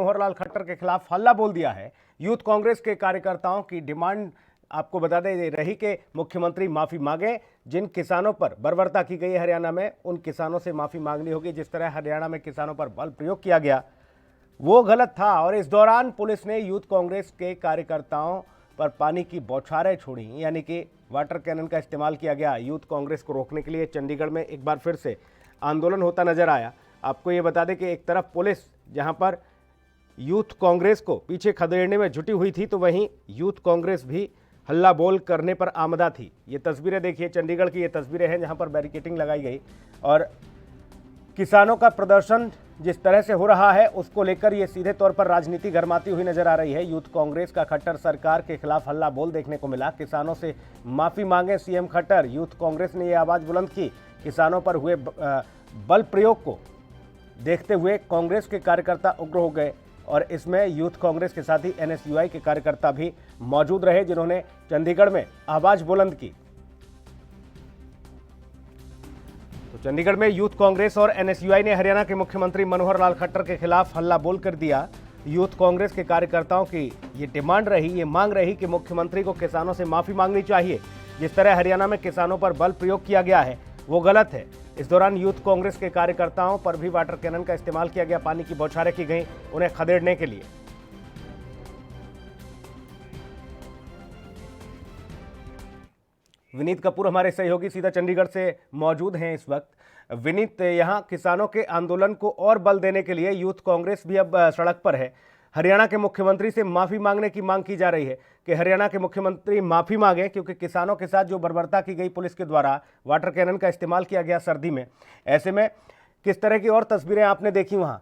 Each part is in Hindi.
मनोहर लाल खट्टर के खिलाफ हल्ला बोल दिया है। यूथ कांग्रेस के कार्यकर्ताओं की डिमांड आपको बता दें रही कि मुख्यमंत्री माफी मांगे। जिन किसानों पर बर्बरता की गई हरियाणा में, उन किसानों से माफी मांगनी होगी। जिस तरह हरियाणा में किसानों पर बल प्रयोग किया गया वो गलत था। और इस दौरान पुलिस ने यूथ कांग्रेस के कार्यकर्ताओं पर पानी की बौछारें छोड़ी, यानी कि वाटर कैनन का इस्तेमाल किया गया। यूथ कांग्रेस को रोकने के लिए चंडीगढ़ में एक बार फिर से आंदोलन होता नजर आया। आपको ये बता दें कि एक तरफ पुलिस जहां पर यूथ कांग्रेस को पीछे खदेड़ने में जुटी हुई थी, तो वहीं यूथ कांग्रेस भी हल्ला बोल करने पर आमदा थी। ये तस्वीरें देखिए, चंडीगढ़ की ये तस्वीरें हैं जहां पर बैरिकेडिंग लगाई गई और किसानों का प्रदर्शन जिस तरह से हो रहा है उसको लेकर ये सीधे तौर पर राजनीति गरमाती हुई नजर आ रही है। यूथ कांग्रेस का खट्टर सरकार के खिलाफ हल्ला बोल देखने को मिला। किसानों से माफी मांगे सीएम खट्टर। यूथ कांग्रेस ने ये आवाज बुलंद की। किसानों पर हुए बल प्रयोग को देखते हुए कांग्रेस के कार्यकर्ता उग्र हो गए और इसमें यूथ कांग्रेस के साथ ही एनएसयूआई के कार्यकर्ता भी मौजूद रहे, जिन्होंने चंडीगढ़ में आवाज बुलंद की। तो चंडीगढ़ में यूथ कांग्रेस और एनएसयूआई ने हरियाणा के मुख्यमंत्री मनोहर लाल खट्टर के खिलाफ हल्ला बोल कर दिया। यूथ कांग्रेस के कार्यकर्ताओं की ये डिमांड रही, ये मांग रही कि मुख्यमंत्री को किसानों से माफी मांगनी चाहिए। जिस तरह हरियाणा में किसानों पर बल प्रयोग किया गया है वो गलत है। इस दौरान यूथ कांग्रेस के कार्यकर्ताओं पर भी वाटर कैनन का इस्तेमाल किया गया। पानी की बौछारें की गई उन्हें खदेड़ने के लिए। विनीत कपूर हमारे सहयोगी सीधा चंडीगढ़ से मौजूद हैं इस वक्त। विनीत, यहां किसानों के आंदोलन को और बल देने के लिए यूथ कांग्रेस भी अब सड़क पर है। हरियाणा के मुख्यमंत्री से माफी मांगने की मांग की जा रही है कि हरियाणा के मुख्यमंत्री माफी मांगे, क्योंकि किसानों के साथ जो बर्बरता की गई पुलिस के द्वारा, वाटर कैनन का इस्तेमाल किया गया सर्दी में। ऐसे में किस तरह की और तस्वीरें आपने देखी वहां?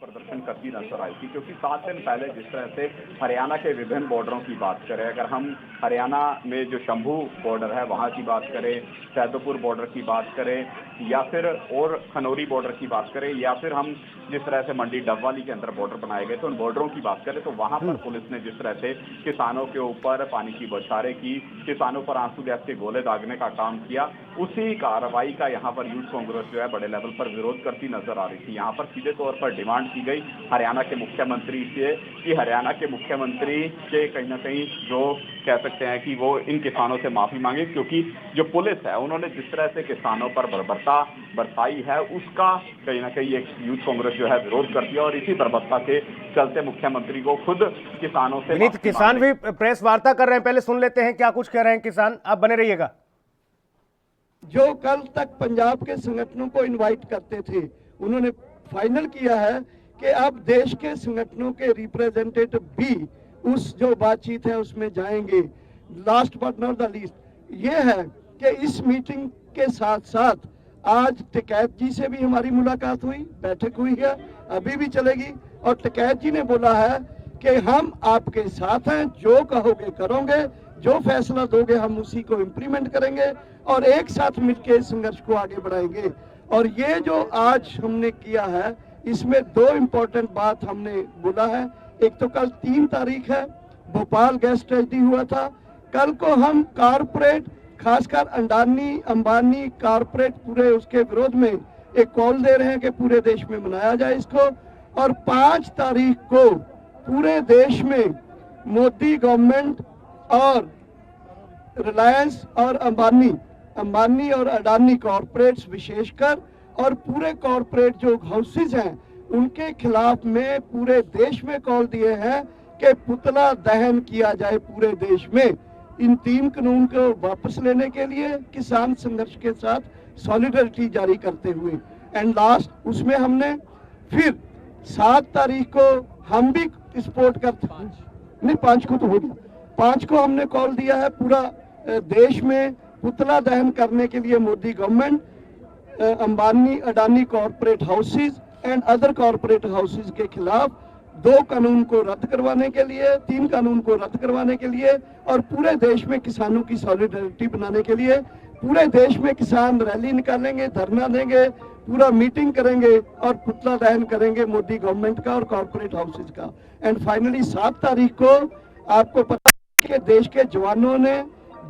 प्रदर्शन करती नजर आई थी, क्योंकि 7 दिन पहले जिस तरह से हरियाणा के विभिन्न बॉर्डरों की बात करें, अगर हम हरियाणा में जो शंभू बॉर्डर है वहां की बात करें, सैदपुर बॉर्डर की बात करें, या फिर और खनौरी बॉर्डर की बात करें, या फिर हम जिस तरह से मंडी डबवाली के अंदर बॉर्डर बनाए गए तो उन बॉर्डरों की बात करें, तो वहां पर पुलिस ने जिस तरह से किसानों के ऊपर पानी की बौछारें की, किसानों पर आंसू गैस के गोले दागने का काम किया, उसी कार्रवाई का यहाँ पर यूथ कांग्रेस जो है बड़े लेवल पर विरोध करती नजर आ रही थी। यहाँ पर सीधे तौर पर डिमांड की गई हरियाणा के मुख्यमंत्री से कि हरियाणा के मुख्यमंत्री के कहीं ना कहीं जो कह सकते हैं कि वो इन किसानों से माफी मांगे, क्योंकि जो पुलिस है उन्होंने जिस तरह से किसानों पर बर्बरता बरसाई है उसका कहीं ना कहीं एक यूथ कांग्रेस जो है विरोध करती है। और इसी बर्बरता के चलते मुख्यमंत्री को खुद किसानों से किसान भी प्रेस वार्ता कर रहे हैं, पहले सुन लेते हैं क्या कुछ कह रहे हैं किसान। आप बने रहिएगा। जो कल तक पंजाब के संगठनों को इनवाइट करते थे, उन्होंने फाइनल किया है कि अब देश के संगठनों के रिप्रेजेंटेटिव भी उस जो बातचीत है उसमें जाएंगे। Last but not the least ये है कि इस मीटिंग के साथ साथ आज टिकैत जी से भी हमारी मुलाकात हुई, बैठक हुई है, अभी भी चलेगी। और टिकैत जी ने बोला है कि हम आपके साथ हैं, जो कहोगे करोगे, जो फैसला दोगे हम उसी को इम्प्लीमेंट करेंगे और एक साथ मिलकर संघर्ष को आगे बढ़ाएंगे। और ये जो आज हमने किया है इसमें 2 इम्पोर्टेंट बात हमने बोला है। एक तो कल 3 तारीख है, भोपाल गैस ट्रेजेडी हुआ था। कल को हम कारपोरेट, खासकर अडानी अंबानी कारपोरेट पूरे उसके विरोध में एक कॉल दे रहे हैं कि पूरे देश में मनाया जाए इसको। और 5 तारीख को पूरे देश में मोदी गवर्नमेंट और रिलायंस और अंबानी और अडानी कॉरपोरेट्स विशेषकर और पूरे कॉरपोरेट जो हाउसेज हैं उनके खिलाफ में पूरे देश में कॉल दिए हैं कि पुतला दहन किया जाए पूरे देश में। इन 3 कानून को वापस लेने के लिए किसान संघर्ष के साथ सॉलिडरिटी जारी करते हुए। एंड लास्ट उसमें हमने फिर 7 तारीख को हम भी सपोर्ट करते, नहीं 5 को तो हो गया, 5 को हमने कॉल दिया है पूरा देश में पुतला दहन करने के लिए Modi government, Ambani Adani corporate houses and other corporate houses के खिलाफ 2 कानून को रद्द करवाने के लिए, 3 कानून को रद्द करवाने के लिए और पूरे देश में किसानों की सॉलिडरिटी बनाने के लिए। पूरे देश में किसान रैली निकालेंगे, धरना देंगे, पूरा मीटिंग करेंगे और पुतला दहन करेंगे मोदी गवर्नमेंट का और कॉरपोरेट हाउसेज का। एंड फाइनली 7 तारीख को आपको पता है कि देश के जवानों ने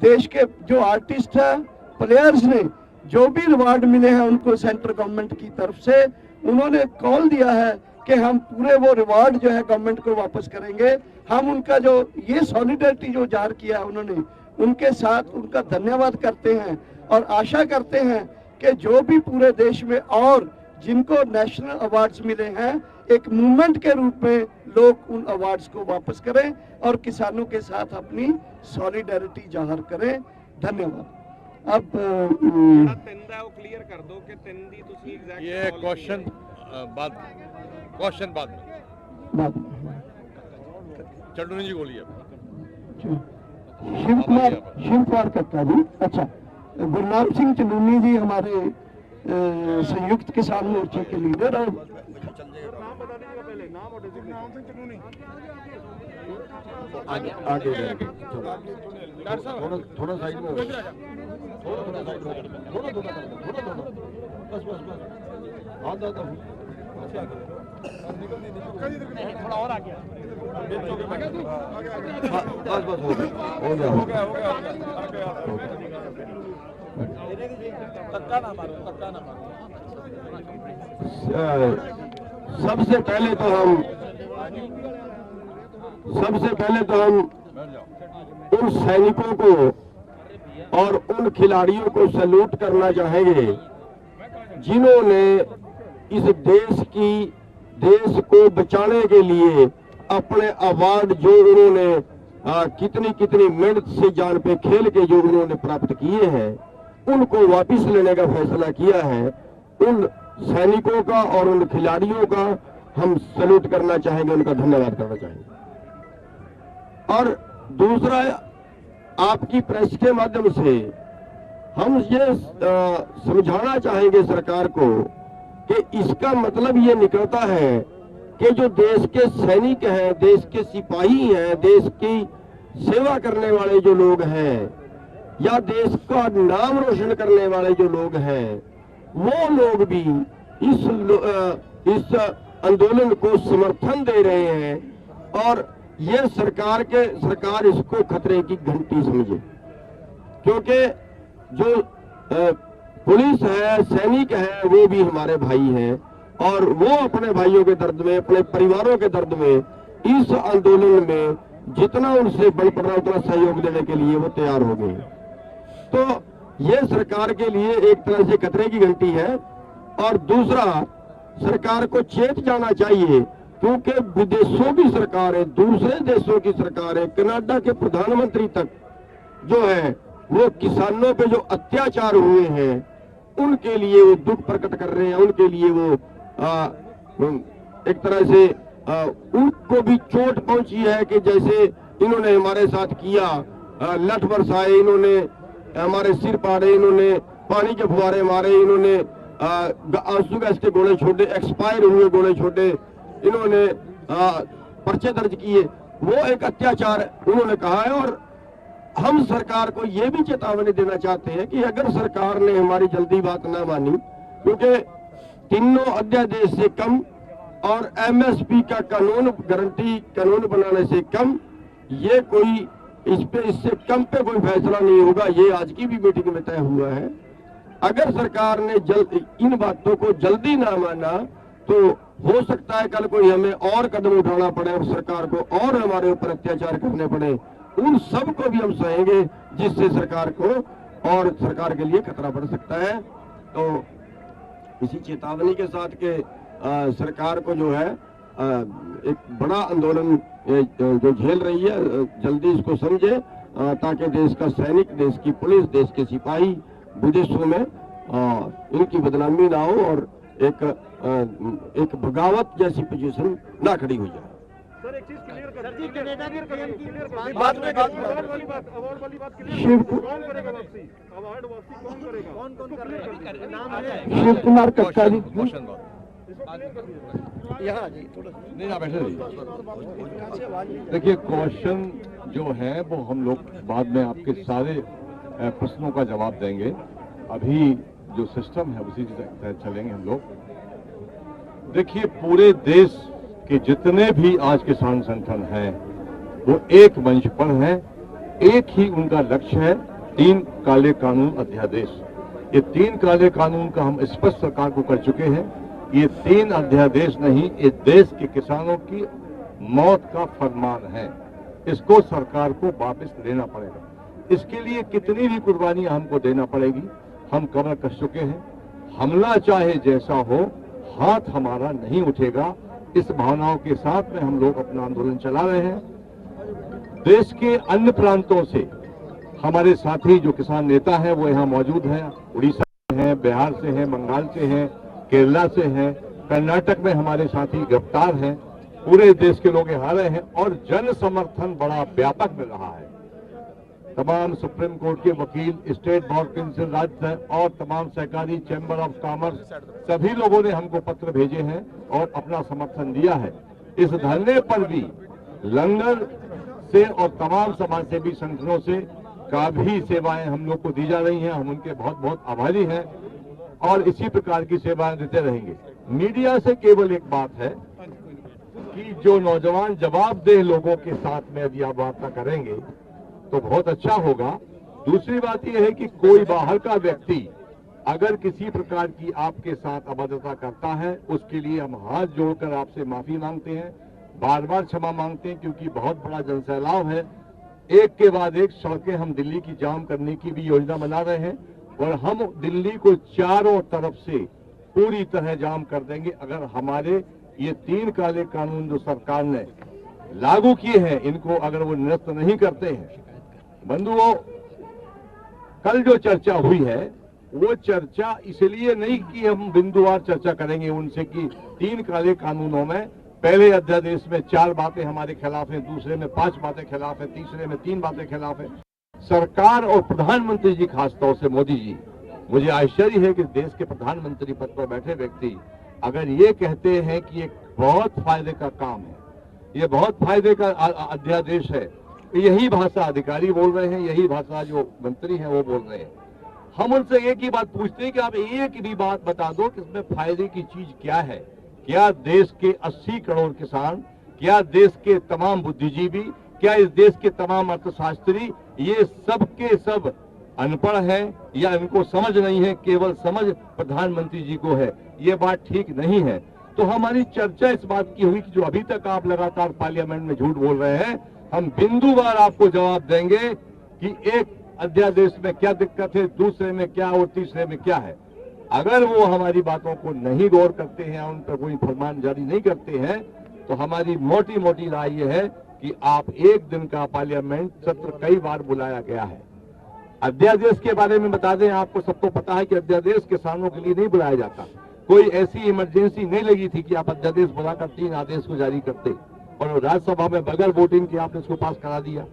देश के जो आर्टिस्ट हैं, प्लेयर्स ने जो भी रिवार्ड मिले हैं उनको सेंट्रल गवर्नमेंट की तरफ से, उन्होंने कॉल दिया है कि हम पूरे वो रिवार्ड जो है गवर्नमेंट को वापस करेंगे। हम उनका जो ये सॉलिडरिटी जो जाहिर किया है उन्होंने, उनके साथ उनका धन्यवाद करते हैं और आशा करते हैं कि जो भी पूरे देश में और जिनको नेशनल अवार्ड्स मिले हैं, एक मूवमेंट के रूप में लोग उन अवार्ड्स को वापस करें और किसानों के साथ अपनी सॉलिडरिटी जाहिर करें। धन्यवाद। अब क्लियर कर दो कि तिंदी तुसी एग्जैक्ट ये क्वेश्चन बाद में चंडूनी जी बोलिए। शिव कुमार कक्का जी। अच्छा, गुरनाम सिंह चंदूनी जी हमारे संयुक्त किसान मोर्चे के लीडर और आगे थोड़ा साइड में थोड़ा और आगे बस हो गया। सबसे पहले तो हम उन सैनिकों को और उन खिलाड़ियों को सैल्यूट करना चाहेंगे जिन्होंने इस देश को बचाने के लिए अपने अवार्ड जो उन्होंने कितनी मेहनत से जान पे खेल के जो उन्होंने प्राप्त किए हैं, उनको वापस लेने का फैसला किया है। उन सैनिकों का और उन खिलाड़ियों का हम सैल्यूट करना चाहेंगे, उनका धन्यवाद करना चाहेंगे। और दूसरा, आपकी प्रेस के माध्यम से हम ये समझाना चाहेंगे सरकार को कि इसका मतलब ये निकलता है कि जो देश के सैनिक हैं, देश के सिपाही हैं, देश की सेवा करने वाले जो लोग हैं या देश का नाम रोशन करने वाले जो लोग हैं, वो लोग भी इस आंदोलन को समर्थन दे रहे हैं और ये सरकार इसको खतरे की घंटी समझे, क्योंकि जो पुलिस है, सैनिक है, वो भी हमारे भाई हैं और वो अपने भाइयों के दर्द में, अपने परिवारों के दर्द में, इस आंदोलन में जितना उनसे बल पड़ रहा उतना सहयोग देने के लिए वो तैयार हो गए। तो ये सरकार के लिए एक तरह से खतरे की घंटी है। और दूसरा, सरकार को चेत जाना चाहिए, क्योंकि विदेशों की सरकार है, दूसरे देशों की सरकार है, कनाडा के प्रधानमंत्री तक जो है वो किसानों पे जो अत्याचार हुए हैं उनके लिए वो दुख प्रकट कर रहे हैं, उनके लिए वो एक तरह से उनको भी चोट पहुंची है कि जैसे इन्होंने हमारे साथ किया, लठ बरसाए, इन्होंने हमारे सिर पाड़े, इन्होंने पानी के फुहारे मारे, इन्होंने आंसू गैस के गोले छोड़े, एक्सपायर हुए गोले छोड़े, इन्होंने पर्चे दर्ज किए। वो एक अत्याचार उन्होंने कहा है। और हम सरकार को ये भी चेतावनी देना चाहते हैं कि अगर सरकार ने हमारी जल्दी बात न मानी, क्योंकि तीनों अध्यादेश से कम और एमएसपी का गारंटी कानून बनाने से कम, ये कोई इससे कम पे कोई फैसला नहीं होगा। ये आज की भी मीटिंग में तय हुआ है। अगर सरकार ने इन बातों को जल्दी ना माना तो हो सकता है कल कोई हमें और कदम उठाना पड़े और सरकार को और हमारे ऊपर अत्याचार करने पड़े। उन सब को भी हम सहेंगे जिससे सरकार को और सरकार के लिए खतरा बढ़ सकता है। तो इसी चेतावनी के साथ के सरकार को जो है एक बड़ा आंदोलन जो झेल रही है, जल्दी इसको समझे ताकि देश का सैनिक, देश की पुलिस, देश के सिपाही विदेशों में इनकी बदनामी ना हो और एक बगावत जैसी पोजीशन ना खड़ी हो जाए। सर एक चीज क्लियर कर सर जी, कनाडा की बात में अवार्ड वाली बात शिव कौन करेगा वापसी? अवार्ड वापसी कौन करेगा? कौन करेगा? नाम है शिव कुमार कक्का जी। यहाँ जी थोड़ा नहीं ना बैठे रहिए। देखिए, क्वेश्चन जो है वो हम लोग बाद में आपके सारे प्रश्नों का जवाब देंगे। अभी जो सिस्टम है उसी से चलेंगे हम लोग। देखिए, पूरे देश के जितने भी आज किसान संगठन हैं वो एक मंच पर हैं एक ही उनका लक्ष्य है, 3 काले कानून अध्यादेश। ये 3 काले कानून का हम स्पष्ट सरकार को कर चुके हैं। ये 3 अध्यादेश नहीं, ये देश के किसानों की मौत का फरमान है। इसको सरकार को वापस लेना पड़ेगा। इसके लिए कितनी भी कुर्बानियां हमको देना पड़ेगी, हम कमर कस चुके हैं। हमला चाहे जैसा हो, हाथ हमारा नहीं उठेगा। इस भावनाओं के साथ में हम लोग अपना आंदोलन चला रहे हैं। देश के अन्य प्रांतों से हमारे साथी जो किसान नेता हैं वो यहाँ मौजूद हैं। उड़ीसा से हैं, बिहार से हैं, बंगाल से हैं, केरला से हैं, कर्नाटक में हमारे साथी गिरफ्तार हैं। पूरे देश के लोग यहाँ रहे हैं और जन समर्थन बड़ा व्यापक मिल रहा है। तमाम सुप्रीम कोर्ट के वकील, स्टेट बार काउंसिल राज्य और तमाम सहकारी चैम्बर ऑफ कॉमर्स, सभी लोगों ने हमको पत्र भेजे हैं और अपना समर्थन दिया है। इस धरने पर भी लंगर से और तमाम समाज सेवी संगठनों से का भी सेवाएं हम लोग को दी जा रही हैं। हम उनके बहुत बहुत आभारी हैं और इसी प्रकार की सेवाएं देते रहेंगे। मीडिया से केवल एक बात है कि जो नौजवान जवाबदेह लोगों के साथ में यदि आप वार्ता करेंगे तो बहुत अच्छा होगा। दूसरी बात यह है कि कोई बाहर का व्यक्ति अगर किसी प्रकार की आपके साथ अभद्रता करता है, उसके लिए हम हाथ जोड़कर आपसे माफी मांगते हैं, बार बार क्षमा मांगते हैं, क्योंकि बहुत बड़ा जनसैलाब है। एक के बाद एक सड़कें हम दिल्ली की जाम करने की भी योजना बना रहे हैं और हम दिल्ली को चारों तरफ से पूरी तरह जाम कर देंगे अगर हमारे ये 3 काले कानून जो सरकार ने लागू किए हैं, इनको अगर वो निरस्त नहीं करते हैं। बंधुओं, कल जो चर्चा हुई है वो चर्चा इसलिए नहीं कि हम बिंदुवार चर्चा करेंगे उनसे कि 3 काले कानूनों में पहले अध्यादेश में 4 बातें हमारे खिलाफ हैं, दूसरे में 5 बातें खिलाफ है, तीसरे में 3 बातें खिलाफ है। सरकार और प्रधानमंत्री जी, खासतौर से मोदी जी, मुझे आश्चर्य है कि देश के प्रधानमंत्री पद पर बैठे व्यक्ति अगर ये कहते हैं कि एक बहुत फायदे का काम है, ये बहुत फायदे का अध्यादेश है, यही भाषा अधिकारी बोल रहे हैं, यही भाषा जो मंत्री हैं वो बोल रहे हैं। हम उनसे एक ही बात पूछते हैं कि आप एक भी बात बता दो कि इसमें फायदे की चीज क्या है। क्या देश के 80 करोड़ किसान, क्या देश के तमाम बुद्धिजीवी, क्या इस देश के तमाम अर्थशास्त्री ये सब के सब अनपढ़ हैं या इनको समझ नहीं है, केवल समझ प्रधानमंत्री जी को है? ये बात ठीक नहीं है। तो हमारी चर्चा इस बात की हुई कि जो अभी तक आप लगातार पार्लियामेंट में झूठ बोल रहे हैं, हम बिंदुवार आपको जवाब देंगे कि एक अध्यादेश में क्या दिक्कत है, दूसरे में क्या और तीसरे में क्या है। अगर वो हमारी बातों को नहीं गौर करते हैं, उन पर कोई फरमान जारी नहीं करते हैं, तो हमारी मोटी मोटी राय ये है कि आप एक दिन का पार्लियामेंट सत्र कई बार बुलाया गया है। अध्यादेश के बारे में बता दें, आपको सबको पता है कि अध्यादेश किसानों के लिए नहीं बुलाया जाता। कोई ऐसी इमरजेंसी नहीं लगी थी कि आप अध्यादेश बुलाकर 3 आदेश को जारी करते और राज्यसभा में बगैर वोटिंग के आपने इसको पास करा दिया,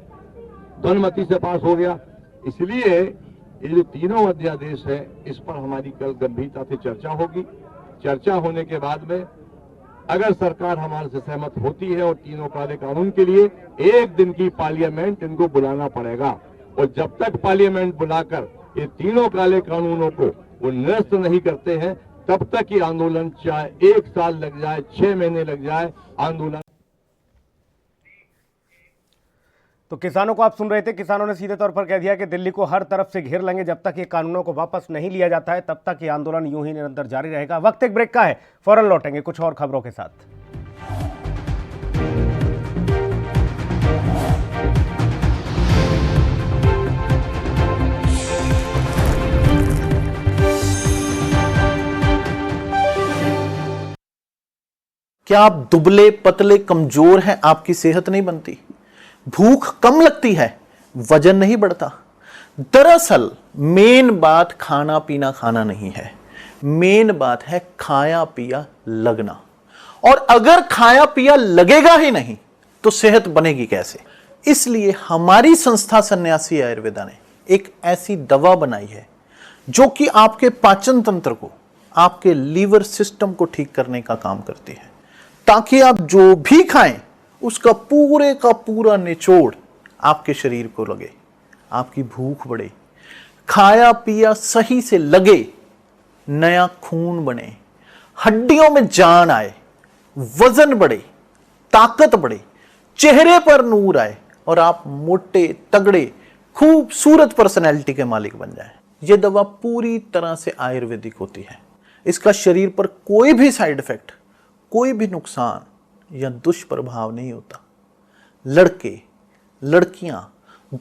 ध्वनिमति से पास हो गया। इसलिए ये जो तीनों अध्यादेश है, इस पर हमारी कल गंभीरता से चर्चा होगी। चर्चा होने के बाद में अगर सरकार हमारे से सहमत होती है और तीनों काले कानून के लिए एक दिन की पार्लियामेंट इनको बुलाना पड़ेगा, और जब तक पार्लियामेंट बुलाकर ये तीनों काले कानूनों को वो निरस्त नहीं करते हैं, तब तक ये आंदोलन चाहे 1 साल लग जाए, 6 महीने लग जाए, आंदोलन। तो किसानों को आप सुन रहे थे। किसानों ने सीधे तौर पर कह दिया कि दिल्ली को हर तरफ से घेर लेंगे, जब तक ये कानूनों को वापस नहीं लिया जाता है तब तक ये आंदोलन यूं ही निरंतर जारी रहेगा। वक्त एक ब्रेक का है, फौरन लौटेंगे कुछ और खबरों के साथ। क्या आप दुबले पतले कमजोर हैं? आपकी सेहत नहीं बनती, भूख कम लगती है, वजन नहीं बढ़ता? दरअसल मेन बात खाना पीना खाना नहीं है, मेन बात है खाया पिया लगना। और अगर खाया पिया लगेगा ही नहीं तो सेहत बनेगी कैसे? इसलिए हमारी संस्था सन्यासी आयुर्वेदा ने एक ऐसी दवा बनाई है जो कि आपके पाचन तंत्र को, आपके लीवर सिस्टम को ठीक करने का काम करती है, ताकि आप जो भी खाएं उसका पूरे का पूरा निचोड़ आपके शरीर को लगे, आपकी भूख बढ़े, खाया पिया सही से लगे, नया खून बने, हड्डियों में जान आए, वजन बढ़े, ताकत बढ़े, चेहरे पर नूर आए, और आप मोटे तगड़े खूबसूरत पर्सनैलिटी के मालिक बन जाएं। यह दवा पूरी तरह से आयुर्वेदिक होती है। इसका शरीर पर कोई भी साइड इफेक्ट, कोई भी नुकसान या दुष्प्रभाव नहीं होता। लड़के लड़कियां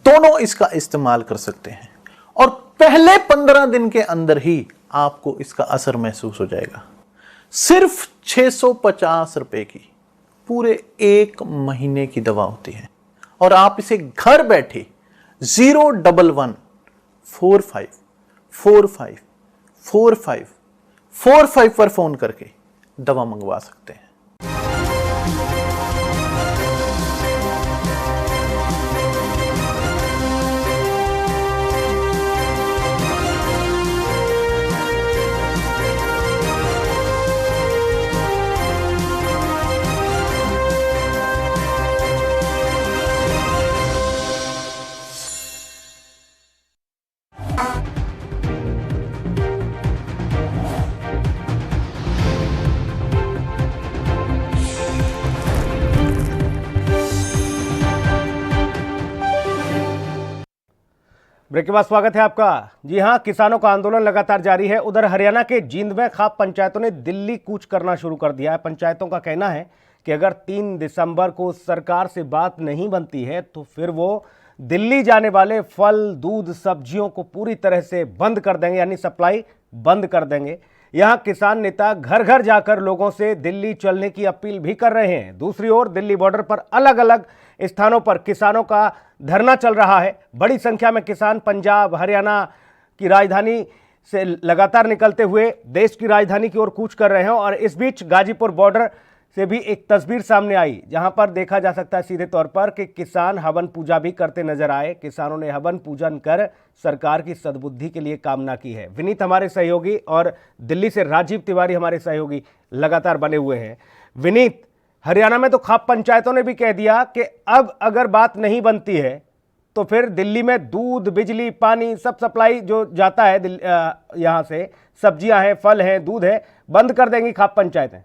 दोनों इसका इस्तेमाल कर सकते हैं और पहले 15 दिन के अंदर ही आपको इसका असर महसूस हो जाएगा। सिर्फ 650 रुपए की पूरे 1 महीने की दवा होती है और आप इसे घर बैठे 01145454545 पर फोन करके दवा मंगवा सकते हैं। ब्रेक के बाद स्वागत है आपका। जी हां, किसानों का आंदोलन लगातार जारी है। उधर हरियाणा के जींद में खाप पंचायतों ने दिल्ली कूच करना शुरू कर दिया है। पंचायतों का कहना है कि अगर 3 दिसंबर को सरकार से बात नहीं बनती है तो फिर वो दिल्ली जाने वाले फल, दूध, सब्जियों को पूरी तरह से बंद कर देंगे, यानी सप्लाई बंद कर देंगे। यहां किसान नेता घर घर जाकर लोगों से दिल्ली चलने की अपील भी कर रहे हैं। दूसरी ओर दिल्ली बॉर्डर पर अलग अलग स्थानों पर किसानों का धरना चल रहा है। बड़ी संख्या में किसान पंजाब, हरियाणा की राजधानी से लगातार निकलते हुए देश की राजधानी की ओर कूच कर रहे हैं। और इस बीच गाजीपुर बॉर्डर से भी एक तस्वीर सामने आई जहां पर देखा जा सकता है सीधे तौर पर कि किसान हवन पूजा भी करते नजर आए। किसानों ने हवन पूजन कर सरकार की सद्बुद्धि के लिए कामना की है। विनीत हमारे सहयोगी और दिल्ली से राजीव तिवारी हमारे सहयोगी लगातार बने हुए हैं। विनीत, हरियाणा में तो खाप पंचायतों ने भी कह दिया कि अब अगर बात नहीं बनती है तो फिर दिल्ली में दूध, बिजली, पानी सब सप्लाई जो जाता है यहाँ से, सब्जियां हैं, फल हैं, दूध है, बंद कर देंगी खाप पंचायतें।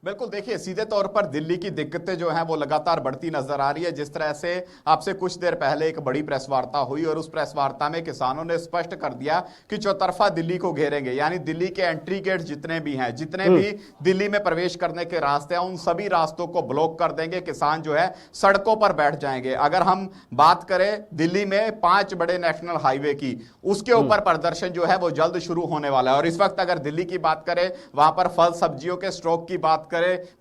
बिल्कुल देखिए, सीधे तौर पर दिल्ली की दिक्कतें जो हैं वो लगातार बढ़ती नजर आ रही है। जिस तरह से आपसे कुछ देर पहले एक बड़ी प्रेस वार्ता हुई और उस प्रेस वार्ता में किसानों ने स्पष्ट कर दिया कि चौतरफा दिल्ली को घेरेंगे, यानी दिल्ली के एंट्री गेट जितने भी हैं, जितने भी दिल्ली में प्रवेश करने के रास्ते हैं, उन सभी रास्तों को ब्लॉक कर देंगे। किसान जो है सड़कों पर बैठ जाएंगे। अगर हम बात करें दिल्ली में 5 बड़े नेशनल हाईवे की, उसके ऊपर प्रदर्शन जो है वो जल्द शुरू होने वाला है। और इस वक्त अगर दिल्ली की बात करें, वहां पर फल सब्जियों के स्टॉक की बात करें,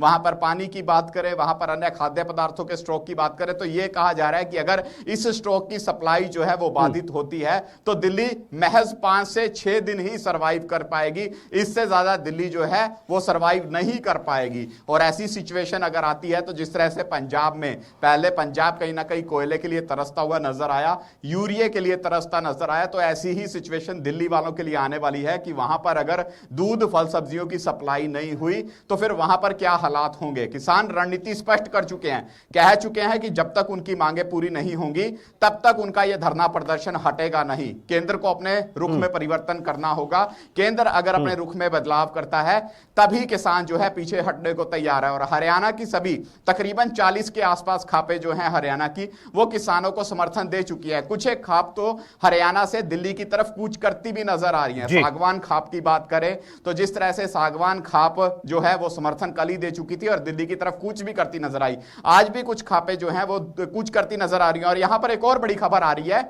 वहां पर पानी की बात करें, वहां पर अन्य खाद्य पदार्थों के स्टॉक की बात करें, तो यह कहा जा रहा है कि अगर इस स्टॉक की सप्लाई जो है वो बाधित होती है तो दिल्ली महज 5 से 6 दिन ही सरवाइव कर पाएगी। इससे ज्यादा दिल्ली जो है वो सरवाइव नहीं कर पाएगी। और ऐसी सिचुएशन अगर आती है तो जिस तरह से पंजाब में, पहले पंजाब कहीं ना कहीं कोयले के लिए तरसता हुआ नजर आया, यूरिया के लिए तरसता नजर आया, तो ऐसी ही सिचुएशन दिल्ली वालों के लिए आने वाली है कि वहां पर अगर दूध, फल, सब्जियों की सप्लाई नहीं हुई तो फिर वहां पर क्या हालात होंगे। किसान रणनीति स्पष्ट कर चुके हैं, कह चुके हैं कि जब तक उनकी मांगे पूरी नहीं होंगी तब तक उनका यह धरना प्रदर्शन हटेगा नहीं। केंद्र को अपने रुख में परिवर्तन करना होगा। केंद्र अगर अपने रुख में बदलाव करता है तभी किसान जो है पीछे हटने को तैयार है। और हरियाणा की सभी तकरीबन 40 के आसपास खापें जो हैं हरियाणा की, वो किसानों को समर्थन दे चुकी है। कुछ एक खाप तो हरियाणा से दिल्ली की तरफ कूच करती भी नजर आ रही है। सागवान खाप की बात करें तो जिस तरह से सागवान खाप जो है वो समर्थन कल ही दे चुकी थी और दिल्ली की तरफ कूच भी करती नजर आई। आज भी कुछ खापें जो हैं वो कूच करती नजर आ रही हैं। और यहां पर एक और बड़ी खबर आ रही है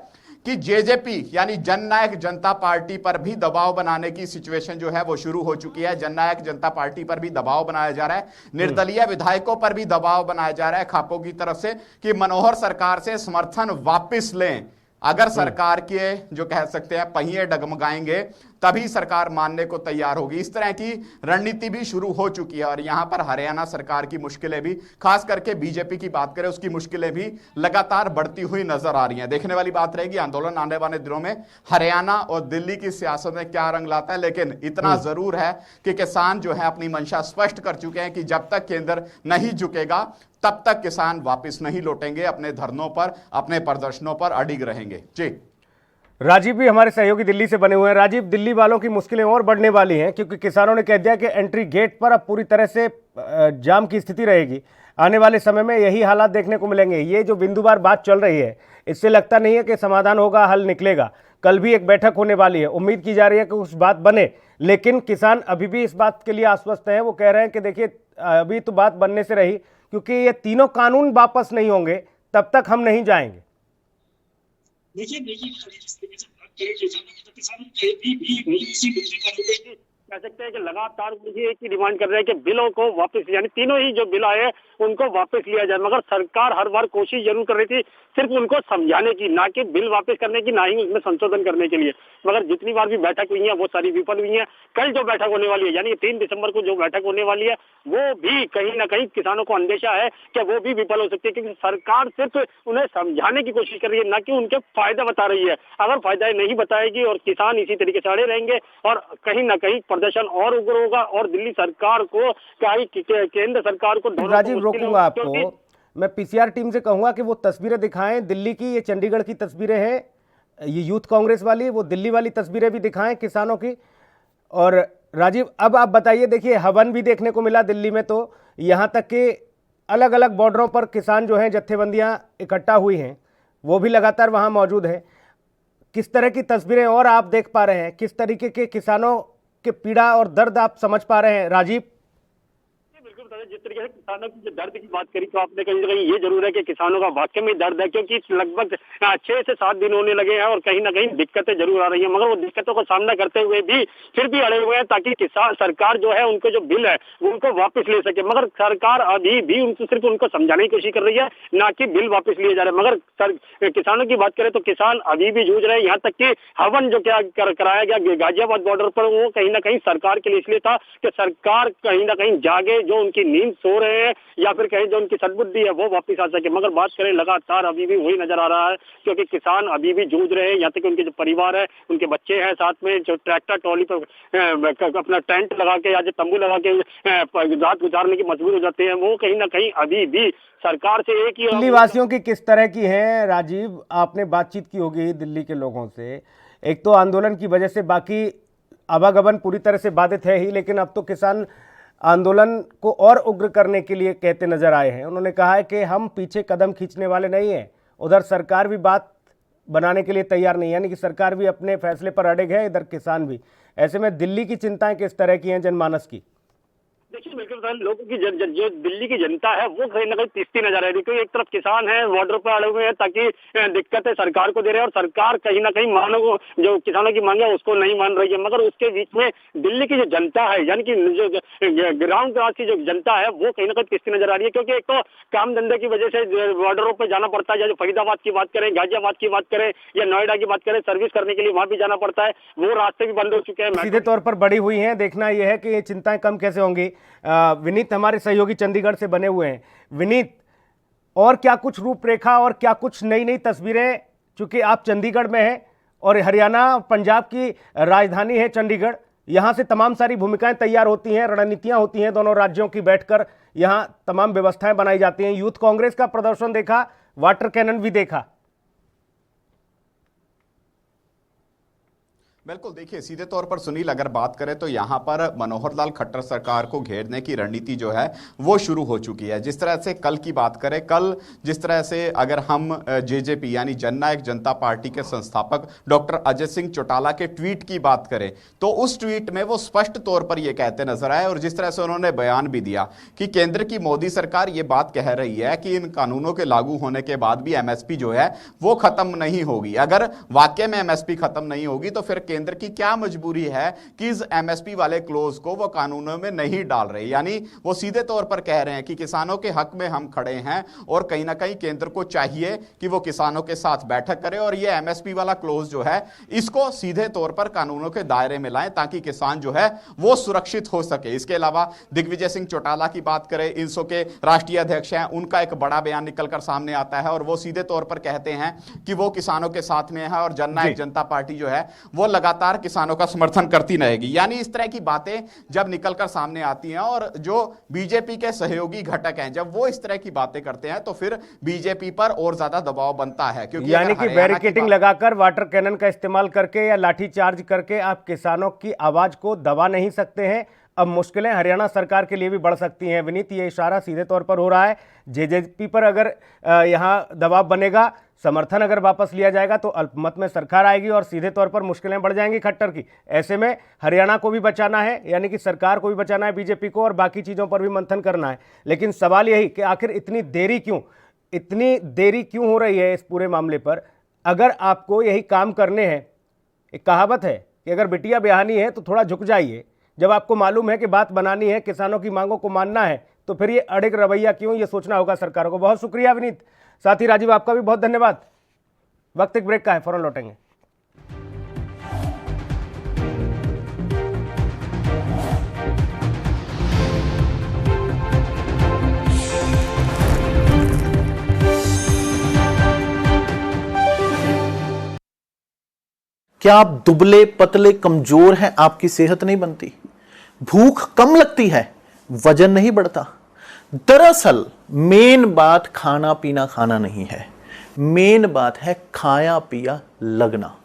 कि जेजेपी यानी जननायक जनता पार्टी पर भी दबाव बनाने की सिचुएशन जो है वो शुरू हो चुकी है। जननायक जनता पार्टी पर भी दबाव बनाया जा रहा है, निर्दलीय विधायकों पर भी दबाव बनाया जा रहा है खापों की तरफ से कि मनोहर सरकार से समर्थन वापस लें। अगर सरकार के जो कह सकते हैं पहिए डगमगाएंगे तभी सरकार मानने को तैयार होगी। इस तरह की रणनीति भी शुरू हो चुकी है। और यहां पर हरियाणा सरकार की मुश्किलें भी, खास करके बीजेपी की बात करें, उसकी मुश्किलें भी लगातार बढ़ती हुई नजर आ रही हैं। देखने वाली बात रहेगी आंदोलन आने वाले दिनों में हरियाणा और दिल्ली की सियासत में क्या रंग लाता है। लेकिन इतना जरूर है कि किसान जो है अपनी मंशा स्पष्ट कर चुके हैं कि जब तक केंद्र नहीं झुकेगा तब तक किसान वापस नहीं लौटेंगे, अपने धरनों पर, अपने प्रदर्शनों पर अडिग रहेंगे। जी राजीव भी हमारे सहयोगी दिल्ली से बने हुए हैं। राजीव, दिल्ली वालों की मुश्किलें और बढ़ने वाली हैं क्योंकि किसानों ने कह दिया कि एंट्री गेट पर अब पूरी तरह से जाम की स्थिति रहेगी। आने वाले समय में यही हालात देखने को मिलेंगे। ये जो बिंदुवार बात चल रही है, इससे लगता नहीं है कि समाधान होगा, हल निकलेगा। कल भी एक बैठक होने वाली है, उम्मीद की जा रही है कि उस बात बने, लेकिन किसान अभी भी इस बात के लिए आश्वस्त हैं। वो कह रहे हैं कि देखिए अभी तो बात बनने से रही, क्योंकि ये तीनों कानून वापस नहीं होंगे तब तक हम नहीं जाएंगे। देखिए कह सकते हैं कि लगातार मुझे एक ही डिमांड कर रहे हैं कि बिलों को वापस, यानी तीनों ही जो बिल आए उनको वापस लिया जाए। मगर सरकार हर बार कोशिश जरूर कर रही थी सिर्फ उनको समझाने की, ना कि बिल वापस करने की, ना ही उसमें संशोधन करने के लिए। मगर जितनी बार भी बैठक हुई है वो सारी विफल हुई है। कल जो बैठक होने वाली है, यानी 3 दिसंबर को जो बैठक होने वाली है, वो भी कहीं ना कहीं किसानों को अंदेशा है कि वो भी विफल हो सकती है, क्योंकि सरकार सिर्फ उन्हें समझाने की कोशिश कर रही है, ना कि उनके फायदे बता रही है। अगर फायदा नहीं बताएगी और किसान इसी तरीके से अड़े रहेंगे और कहीं ना कहीं प्रदर्शन और उग्र होगा और दिल्ली सरकार को, केंद्र सरकार को राजीव रोकूंगा आपको, मैं पीसीआर टीम से कहूंगा कि वो तस्वीरें दिखाएं दिल्ली की। ये चंडीगढ़ की तस्वीरें हैं, ये यूथ कांग्रेस वाली, वो दिल्ली वाली तस्वीरें भी दिखाएं किसानों की। और राजीव अब आप बताइए, देखिए हवन भी देखने को मिला दिल्ली में, तो यहाँ तक कि अलग अलग बॉर्डरों पर किसान जो हैं, जत्थेबंदियां इकट्ठा हुई हैं, वो भी लगातार वहाँ मौजूद हैं। किस तरह की तस्वीरें और आप देख पा रहे हैं, किस तरीके के किसानों के पीड़ा और दर्द आप समझ पा रहे हैं राजीव? जिस तरीके से किसानों की जो दर्द की बात करी, तो आपने कहीं ना कहीं ये जरूर है कि किसानों का वाकई में दर्द है, क्योंकि लगभग 6 से 7 दिन होने लगे हैं और कहीं ना कहीं दिक्कतें जरूर आ रही हैं। मगर वो दिक्कतों का सामना करते हुए भी फिर भी अड़े हुए हैं ताकि किसान सरकार जो है उनको जो बिल है उनको वापस ले सके। मगर सरकार अभी भी उनको सिर्फ उनको समझाने की कोशिश कर रही है, ना कि बिल वापस लिए जा रहे हैं। मगर किसानों की बात करें तो किसान अभी भी जूझ रहे हैं। यहाँ तक कि हवन जो क्या कराया गया गाजियाबाद बॉर्डर पर, वो कहीं ना कहीं सरकार के लिए इसलिए था कि सरकार कहीं ना कहीं जागे, जो उनकी नींद सो रहे हैं या फिर कहीं जो उनकी सद्बुद्धि है वो वापस आ सके। मगर बात करें लगातार अभी भी वही नजर आ रहा है, क्योंकि किसान अभी भी जूझ रहे हैं। यहाँ तक उनके जो परिवार है, उनके बच्चे हैं, साथ में जो ट्रैक्टर ट्रॉली पर अपना टेंट लगा के या जो तंबू लगा के रात गुजारने की मजबूर हो जाते हैं, वो कहीं ना कहीं अभी भी सरकार से एक ही। दिल्ली वासियों की किस तरह की है राजीव? आपने बातचीत की होगी दिल्ली के लोगों से। एक तो आंदोलन की वजह से बाकी आवागमन पूरी तरह से बाधित है ही, लेकिन अब तो किसान आंदोलन को और उग्र करने के लिए कहते नजर आए हैं। उन्होंने कहा है कि हम पीछे कदम खींचने वाले नहीं हैं। उधर सरकार भी बात बनाने के लिए तैयार नहीं, यानी कि सरकार भी अपने फैसले पर अड़िग है, इधर किसान भी। ऐसे में दिल्ली की चिंताएं किस तरह की हैं जनमानस की? देखिए बिल्कुल लोगों की जो दिल्ली की जनता है वो कहीं ना कहीं तीसती नजर आ रही है, क्योंकि एक तरफ किसान है बॉर्डर पर अड़े हुए हैं ताकि दिक्कतें सरकार को दे रहे हैं, और सरकार कहीं ना कहीं मांगों को, जो किसानों की मांग है उसको नहीं मान रही है। मगर उसके बीच में दिल्ली की जो जनता है, यानी कि जो ग्राउंड क्लास की जो जनता है, वो कहीं ना कहीं तीसती नजर आ रही है। क्योंकि एक तो काम धंधे की वजह से बॉर्डरों पर जाना पड़ता है, जैसे फरीदाबाद की बात करें, गाजियाबाद की बात करें या नोएडा की बात करें, सर्विस करने के लिए वहां भी जाना पड़ता है, वो रास्ते भी बंद हो चुके हैं, सीधे तौर पर बढ़ी हुई हैं। देखना यह है कि ये चिंताएं कम कैसे होंगी। विनीत हमारे सहयोगी चंडीगढ़ से बने हुए हैं। विनीत, और क्या कुछ रूपरेखा और क्या कुछ नई नई तस्वीरें, चूंकि आप चंडीगढ़ में हैं और हरियाणा पंजाब की राजधानी है चंडीगढ़, यहां से तमाम सारी भूमिकाएं तैयार होती हैं, रणनीतियां होती हैं दोनों राज्यों की, बैठकर यहां तमाम व्यवस्थाएं बनाई जाती हैं। यूथ कांग्रेस का प्रदर्शन देखा, वाटर कैनन भी देखा। बिल्कुल, देखिए सीधे तौर पर सुनील अगर बात करें तो यहाँ पर मनोहर लाल खट्टर सरकार को घेरने की रणनीति जो है वो शुरू हो चुकी है। जिस तरह से कल की बात करें, कल जिस तरह से अगर हम जेजेपी यानी जननायक जनता पार्टी के संस्थापक डॉक्टर अजय सिंह चौटाला के ट्वीट की बात करें तो उस ट्वीट में वो स्पष्ट तौर पर ये कहते नजर आए, और जिस तरह से उन्होंने बयान भी दिया कि केंद्र की मोदी सरकार ये बात कह रही है कि इन कानूनों के लागू होने के बाद भी एमएसपी जो है वो खत्म नहीं होगी। अगर वाकई में एमएसपी खत्म नहीं होगी तो फिर केंद्र की क्या मजबूरी है कि इस एमएसपी वाले क्लोज को वो कानूनों में नहीं डाल रहे। यानी वो सीधे तौर पर कह रहे हैं कि किसानों के हक में हम खड़े हैं और कहीं ना कहीं केंद्र को चाहिए कि वो किसानों के साथ बैठक करे और ये एमएसपी वाला क्लोज जो है इसको सीधे तौर पर कानूनों के दायरे में लाएं ताकि किसान जो है वो सुरक्षित हो सके। इसके अलावा दिग्विजय सिंह चौटाला की बात करें, इंसो के राष्ट्रीय अध्यक्ष हैं, उनका एक बड़ा बयान निकलकर सामने आता है और वो सीधे तौर पर कहते हैं कि वो किसानों के साथ में है और जननायक जनता पार्टी जो है वो लगातार किसानों का समर्थन करती रहेगी। यानी इस तरह की बातें जब निकलकर सामने आती हैं और जो बीजेपी के सहयोगी घटक हैं जब वो इस तरह की बातें करते हैं तो फिर बीजेपी पर और ज्यादा दबाव बनता है। क्योंकि यानी कि बैरिकेडिंग लगाकर, वाटर कैनन का इस्तेमाल करके या लाठी चार्ज करके आप किसानों की आवाज को दबा नहीं सकते हैं। अब मुश्किलें हरियाणा सरकार के लिए भी बढ़ सकती हैं। विनीत, ये इशारा सीधे तौर पर हो रहा है जेजेपी पर। अगर यहाँ दबाव बनेगा, समर्थन अगर वापस लिया जाएगा तो अल्पमत में सरकार आएगी और सीधे तौर पर मुश्किलें बढ़ जाएंगी खट्टर की। ऐसे में हरियाणा को भी बचाना है, यानी कि सरकार को भी बचाना है बीजेपी को, और बाकी चीज़ों पर भी मंथन करना है। लेकिन सवाल यही कि आखिर इतनी देरी क्यों हो रही है इस पूरे मामले पर? अगर आपको यही काम करने हैं, एक कहावत है कि अगर बिटिया ब्याहनी है तो थोड़ा झुक जाइए। जब आपको मालूम है कि बात बनानी है, किसानों की मांगों को मानना है, तो फिर ये अड़िग रवैया क्यों, ये सोचना होगा सरकारों को। बहुत शुक्रिया विनीत। साथ ही राजीव, आपका भी बहुत धन्यवाद। वक्त एक ब्रेक का है, फौरन लौटेंगे। क्या आप दुबले पतले कमजोर हैं, आपकी सेहत नहीं बनती, भूख कम लगती है, वजन नहीं बढ़ता? दरअसल मेन बात खाना पीना खाना नहीं है, मेन बात है खाया पिया लगना।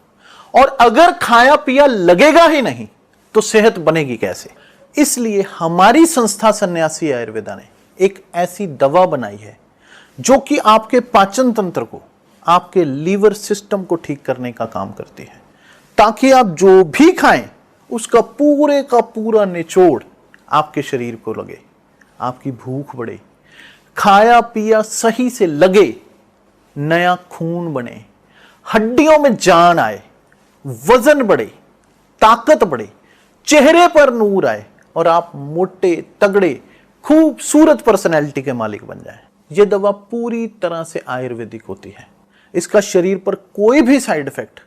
और अगर खाया पिया लगेगा ही नहीं तो सेहत बनेगी कैसे? इसलिए हमारी संस्था सन्यासी आयुर्वेदा ने एक ऐसी दवा बनाई है जो कि आपके पाचन तंत्र को, आपके लीवर सिस्टम को ठीक करने का काम करती है, ताकि आप जो भी खाएं उसका पूरे का पूरा निचोड़ आपके शरीर को लगे, आपकी भूख बढ़े, खाया पिया सही से लगे, नया खून बने, हड्डियों में जान आए, वजन बढ़े, ताकत बढ़े, चेहरे पर नूर आए और आप मोटे तगड़े खूबसूरत पर्सनैलिटी के मालिक बन जाएं। यह दवा पूरी तरह से आयुर्वेदिक होती है। इसका शरीर पर कोई भी साइड इफेक्ट,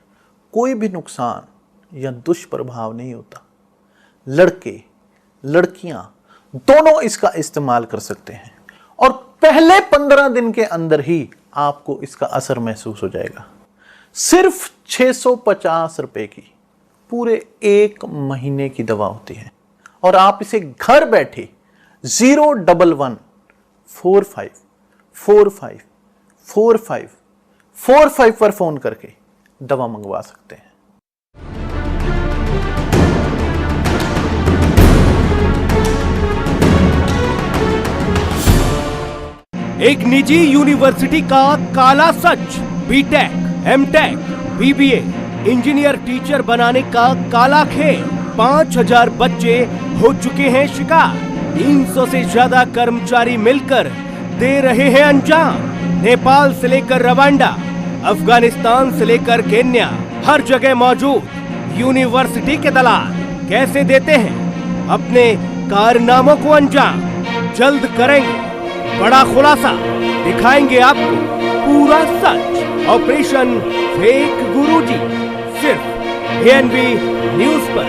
कोई भी नुकसान या दुष्प्रभाव नहीं होता। लड़के लड़कियां दोनों इसका इस्तेमाल कर सकते हैं और पहले 15 दिन के अंदर ही आपको इसका असर महसूस हो जाएगा। सिर्फ 650 रुपए की पूरे 1 महीने की दवा होती है और आप इसे घर बैठे 01145454545 पर फोन करके दवा मंगवा सकते हैं। एक निजी यूनिवर्सिटी का काला सच, BTech, MTech, BBA, engineer teacher बनाने का काला खेल। 5000 बच्चे हो चुके हैं शिकार। 300 से ज्यादा कर्मचारी मिलकर दे रहे हैं अंजाम। नेपाल से लेकर रवांडा, अफगानिस्तान से लेकर केन्या, हर जगह मौजूद यूनिवर्सिटी के दलाल कैसे देते हैं अपने कारनामों को अंजाम। जल्द करेंगे बड़ा खुलासा, दिखाएंगे आपको पूरा सच। ऑपरेशन फेक गुरुजी, सिर्फ एएनबी न्यूज पर।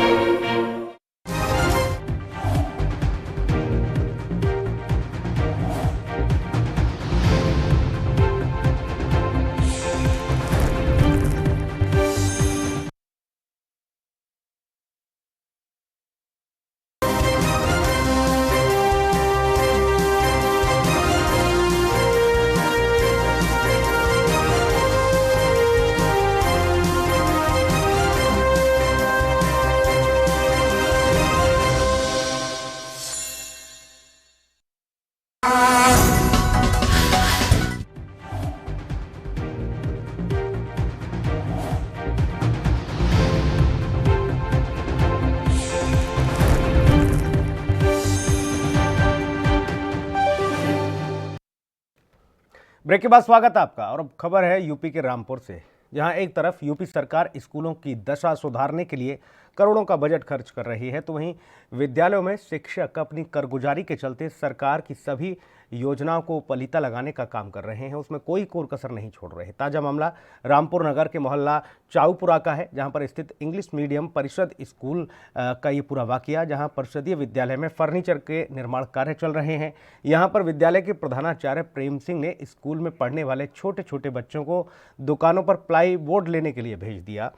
ब्रेक के बाद स्वागत है आपका। और अब खबर है यूपी के रामपुर से, जहां एक तरफ यूपी सरकार स्कूलों की दशा सुधारने के लिए करोड़ों का बजट खर्च कर रही है, तो वहीं विद्यालयों में शिक्षक अपनी कारगुजारी के चलते सरकार की सभी योजनाओं को पलीता लगाने का काम कर रहे हैं, उसमें कोई कोर कसर नहीं छोड़ रहे। ताज़ा मामला रामपुर नगर के मोहल्ला चाऊपुरा का है, जहां पर स्थित इंग्लिश मीडियम परिषद स्कूल का ये पूरा वाकया, जहां परिषदीय विद्यालय में फर्नीचर के निर्माण कार्य चल रहे हैं। यहां पर विद्यालय के प्रधानाचार्य प्रेम सिंह ने स्कूल में पढ़ने वाले छोटे छोटे बच्चों को दुकानों पर प्लाई बोर्ड लेने के लिए भेज दिया।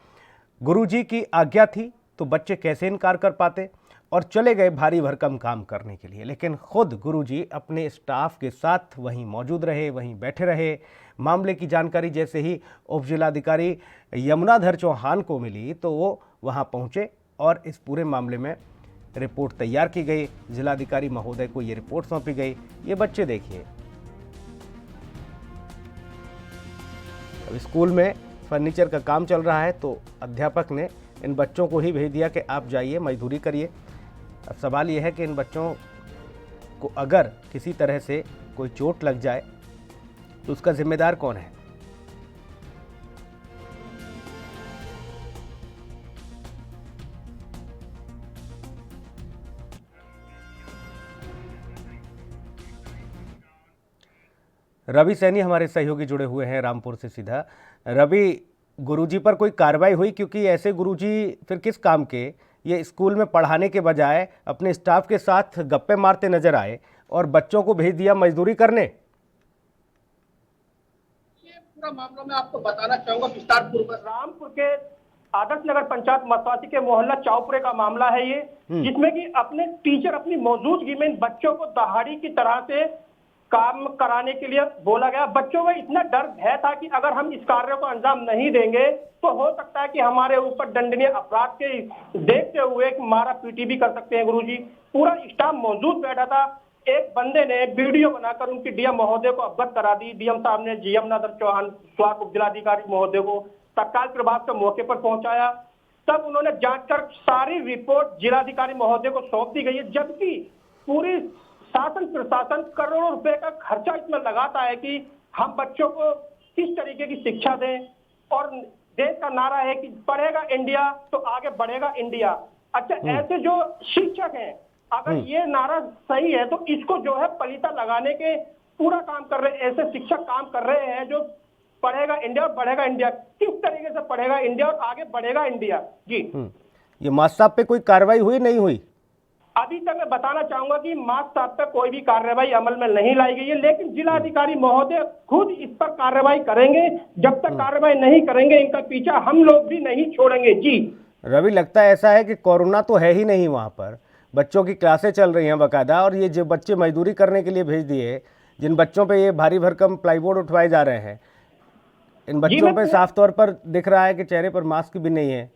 गुरुजी की आज्ञा थी तो बच्चे कैसे इनकार कर पाते, और चले गए भारी भरकम काम करने के लिए। लेकिन खुद गुरुजी अपने स्टाफ के साथ वहीं मौजूद रहे, वहीं बैठे रहे। मामले की जानकारी जैसे ही उप जिलाधिकारी यमुनाधर चौहान को मिली तो वो वहां पहुंचे और इस पूरे मामले में रिपोर्ट तैयार की गई, जिलाधिकारी महोदय को ये रिपोर्ट सौंपी गई। ये बच्चे देखिए, अब स्कूल में फर्नीचर का काम चल रहा है तो अध्यापक ने इन बच्चों को ही भेज दिया कि आप जाइए मजदूरी करिए। अब सवाल यह है कि इन बच्चों को अगर किसी तरह से कोई चोट लग जाए तो उसका जिम्मेदार कौन है? रवि सैनी हमारे सहयोगी जुड़े हुए हैं रामपुर से सीधा। रवि, गुरुजी पर कोई कार्रवाई हुई? क्योंकि ऐसे गुरुजी फिर किस काम के, ये स्कूल में पढ़ाने के बजाय अपने स्टाफ के साथ गप्पे मारते नजर आए और बच्चों को भेज दिया मजदूरी करने। ये पूरा मामला मैं आपको बताना चाहूंगा विस्तारपूर्वक। रामपुर के आदर्श नगर पंचायत मसवासी के मोहल्ला चौपुरे का मामला है ये, जिसमें कि अपने टीचर अपनी मौजूदगी में इन बच्चों को दहाड़ी की तरह से काम कराने के लिए बोला गया। बच्चों में इतना डर भय था कि अगर हम इस कार्य को अंजाम नहीं देंगे तो हो सकता है कि हमारे ऊपर दंडनीय अपराध के देखते हुए मारा पीटी भी कर सकते हैं गुरुजी। पूरा स्टाफ मौजूद बैठा था। एक बंदे ने वीडियो बनाकर उनकी डीएम महोदय को अवगत करा दी। डीएम साहब ने जीएम नादर चौहान स्वास्थ्य उप जिलाधिकारी महोदय को तत्काल प्रभाव से मौके पर पहुंचाया। तब उन्होंने जांच कर सारी रिपोर्ट जिलाधिकारी महोदय को सौंप दी गई है, जबकि पूरी शासन प्रशासन करोड़ों रुपए का खर्चा इसमें लगाता है कि हम बच्चों को किस तरीके की शिक्षा दें, और देश का नारा है कि पढ़ेगा इंडिया तो आगे बढ़ेगा इंडिया। अच्छा, ऐसे जो शिक्षक हैं, अगर ये नारा सही है तो इसको जो है पलीता लगाने के पूरा काम कर रहे, ऐसे शिक्षक काम कर रहे हैं जो पढ़ेगा इंडिया और बढ़ेगा इंडिया। किस तरीके से पढ़ेगा इंडिया और आगे बढ़ेगा इंडिया? जी, ये मास्टर साहब पे कोई कार्रवाई हुई नहीं हुई? अभी तक मैं बताना चाहूंगा कि मास्टर साहब पर कोई भी कार्रवाई अमल में नहीं लाई गई है, लेकिन जिलाधिकारी महोदय खुद इस पर कार्रवाई करेंगे। जब तक कार्रवाई नहीं करेंगे इनका पीछा हम लोग भी नहीं छोड़ेंगे। जी रवि, लगता है ऐसा है कि कोरोना तो है ही नहीं वहाँ पर, बच्चों की क्लासें चल रही हैं बाकायदा, और ये जो बच्चे मजदूरी करने के लिए भेज दिए, जिन बच्चों पे ये भारी भरकम प्लाईवुड उठवाए जा रहे हैं, इन बच्चों पे साफ तौर पर दिख रहा है कि चेहरे पर मास्क भी नहीं है।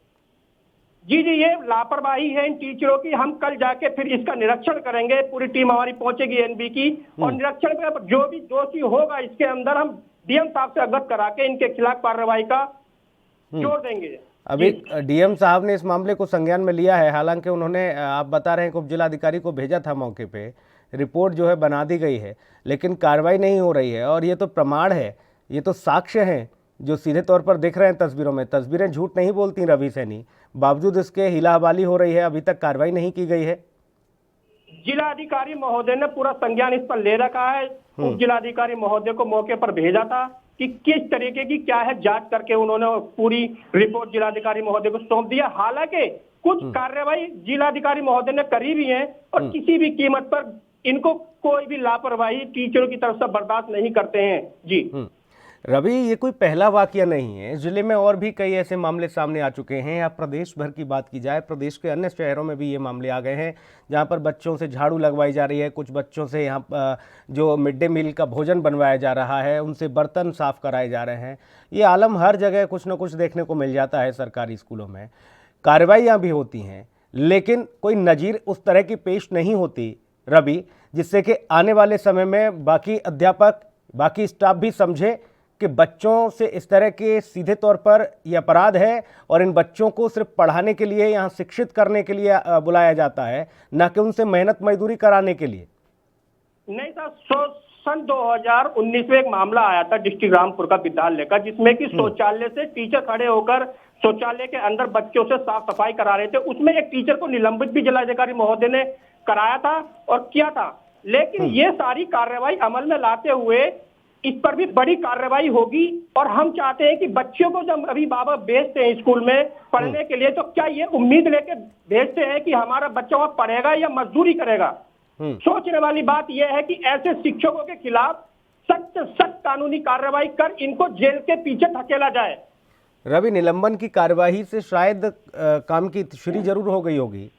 जी, ये लापरवाही है इन टीचरों की। हम कल जाके फिर इसका निरीक्षण करेंगे, पूरी टीम हमारी पहुंचेगी एनबी की, और निरीक्षण में जो भी दोषी होगा इसके अंदर हम डीएम साहब से अवगत करा के इनके खिलाफ कार्रवाई का जोर देंगे। अभी डीएम साहब ने इस मामले को संज्ञान में लिया है, हालांकि उन्होंने, आप बता रहे हैं कि उप जिलाधिकारी को भेजा था मौके पे, रिपोर्ट जो है बना दी गई है, लेकिन कार्रवाई नहीं हो रही है। और ये तो प्रमाण है, ये तो साक्ष्य हैं जो सीधे तौर पर दिख रहे हैं तस्वीरों में। तस्वीरें झूठ नहीं बोलती रवि सैनी, बावजूद इसके हिला हवाली हो रही है, अभी तक कार्रवाई नहीं की गई है। जिलाधिकारी महोदय ने पूरा संज्ञान इस पर ले रखा है। उप जिलाधिकारी महोदय को मौके पर भेजा था कि किस तरीके की क्या है, जांच करके उन्होंने पूरी रिपोर्ट जिलाधिकारी महोदय को सौंप दिया। हालांकि कुछ कार्रवाई जिलाधिकारी महोदय ने करी भी है, और किसी भी कीमत पर इनको कोई भी लापरवाही टीचरों की तरफ से बर्दाश्त नहीं करते हैं। जी रवि, ये कोई पहला वाकया नहीं है, जिले में और भी कई ऐसे मामले सामने आ चुके हैं। या प्रदेश भर की बात की जाए, प्रदेश के अन्य शहरों में भी ये मामले आ गए हैं, जहां पर बच्चों से झाड़ू लगवाई जा रही है, कुछ बच्चों से यहाँ जो मिड डे मील का भोजन बनवाया जा रहा है, उनसे बर्तन साफ कराए जा रहे हैं। ये आलम हर जगह कुछ न कुछ देखने को मिल जाता है। सरकारी स्कूलों में कार्रवाइयाँ भी होती हैं, लेकिन कोई नज़ीर उस तरह की पेश नहीं होती रवि, जिससे कि आने वाले समय में बाकी अध्यापक, बाकी स्टाफ भी समझे कि बच्चों से इस तरह के सीधे तौर पर यह अपराध है, और इन बच्चों को सिर्फ पढ़ाने के लिए, यहाँ शिक्षित करने के लिए बुलाया जाता है, न कि उनसे मेहनत मजदूरी कराने के लिए। नहीं सर, सन 2019 में एक मामला आया था डिस्ट्रिक्ट रामपुर का विद्यालय का, जिसमें कि शौचालय से टीचर खड़े होकर शौचालय के अंदर बच्चों से साफ सफाई करा रहे थे। उसमें एक टीचर को निलंबित भी जिलाधिकारी महोदय ने कराया था और किया था। लेकिन ये सारी कार्रवाई अमल में लाते हुए इस पर भी बड़ी कार्रवाई होगी। और हम चाहते हैं कि बच्चों को जब अभिभावक भेजते हैं स्कूल में पढ़ने के लिए, तो क्या ये उम्मीद लेके भेजते हैं कि हमारा बच्चा वहां पढ़ेगा या मजदूरी करेगा? सोचने वाली बात यह है कि ऐसे शिक्षकों के खिलाफ सख्त कानूनी कार्रवाई कर इनको जेल के पीछे धकेला जाए। रवि, निलंबन की कार्यवाही से शायद काम की शुरू जरूर हो गई होगी,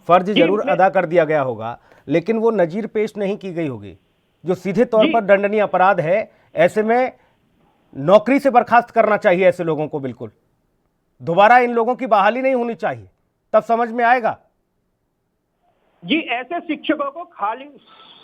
फर्ज जरूर अदा कर दिया गया होगा, लेकिन वो नजीर पेश नहीं की गई होगी जो सीधे तौर पर दंडनीय अपराध है। ऐसे में नौकरी से बर्खास्त करना चाहिए ऐसे लोगों को, बिल्कुल दोबारा इन लोगों की बहाली नहीं होनी चाहिए, तब समझ में आएगा। जी, ऐसे शिक्षकों को खाली,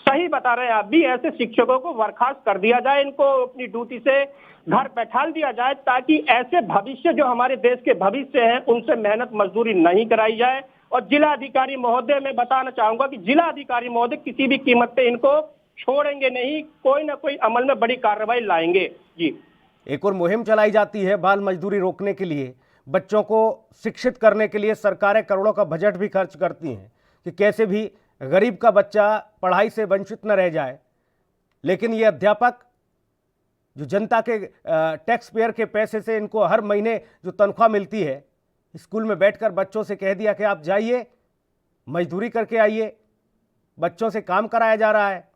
सही बता रहे हैं आप भी, ऐसे शिक्षकों को बर्खास्त कर दिया जाए, इनको अपनी ड्यूटी से घर बैठा दिया जाए, ताकि ऐसे भविष्य जो हमारे देश के भविष्य हैं उनसे मेहनत मजदूरी नहीं कराई जाए। और जिला अधिकारी महोदय, मैं बताना चाहूंगा कि जिला अधिकारी महोदय किसी भी कीमत पे इनको छोड़ेंगे नहीं, कोई ना कोई अमल में बड़ी कार्रवाई लाएंगे। जी, एक और मुहिम चलाई जाती है बाल मजदूरी रोकने के लिए, बच्चों को शिक्षित करने के लिए सरकारें करोड़ों का बजट भी खर्च करती हैं कि कैसे भी गरीब का बच्चा पढ़ाई से वंचित न रह जाए। लेकिन ये अध्यापक जो जनता के टैक्स पेयर के पैसे से इनको हर महीने जो तनख्वाह मिलती है, स्कूल में बैठकर बच्चों से कह दिया कि आप जाइए मजदूरी करके आइए, बच्चों से काम कराया जा रहा है।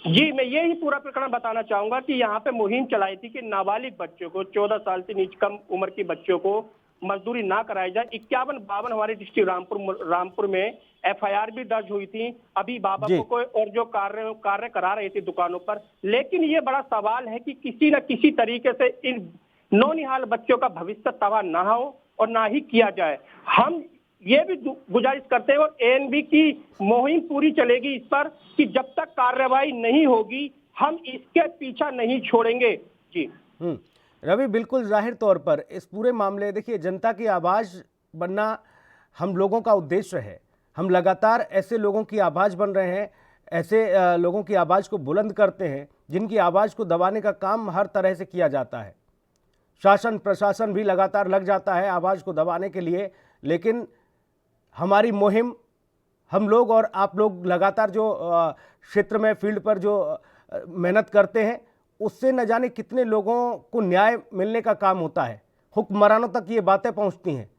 जी, मैं यही पूरा प्रकरण बताना चाहूंगा कि यहाँ पे मुहिम चलाई थी कि नाबालिग बच्चों को, 14 साल से नीचे कम उम्र के बच्चों को मजदूरी ना कराई जाए। 51-52 हमारे डिस्ट्रिक्ट रामपुर में FIR भी दर्ज हुई थी अभिभावकों को, और जो कार्य करा रहे थे दुकानों पर। लेकिन ये बड़ा सवाल है कि किसी न किसी तरीके से इन नौनिहाल बच्चों का भविष्य तबाह ना हो और ना ही किया जाए। हम ये भी गुजारिश करते हैं, और ANB की मुहिम पूरी चलेगी इस पर कि जब तक कार्रवाई नहीं होगी हम इसके पीछा नहीं छोड़ेंगे। जी रवि, बिल्कुल जाहिर तौर पर इस पूरे मामले, देखिए, जनता की आवाज़ बनना हम लोगों का उद्देश्य है। हम लगातार ऐसे लोगों की आवाज़ बन रहे हैं, ऐसे लोगों की आवाज़ को बुलंद करते हैं जिनकी आवाज़ को दबाने का काम हर तरह से किया जाता है। शासन प्रशासन भी लगातार लग जाता है आवाज़ को दबाने के लिए, लेकिन हमारी मुहिम, हम लोग और आप लोग लगातार जो क्षेत्र में फील्ड पर जो मेहनत करते हैं, उससे न जाने कितने लोगों को न्याय मिलने का काम होता है। हुक्मरानों तक ये बातें पहुंचती हैं,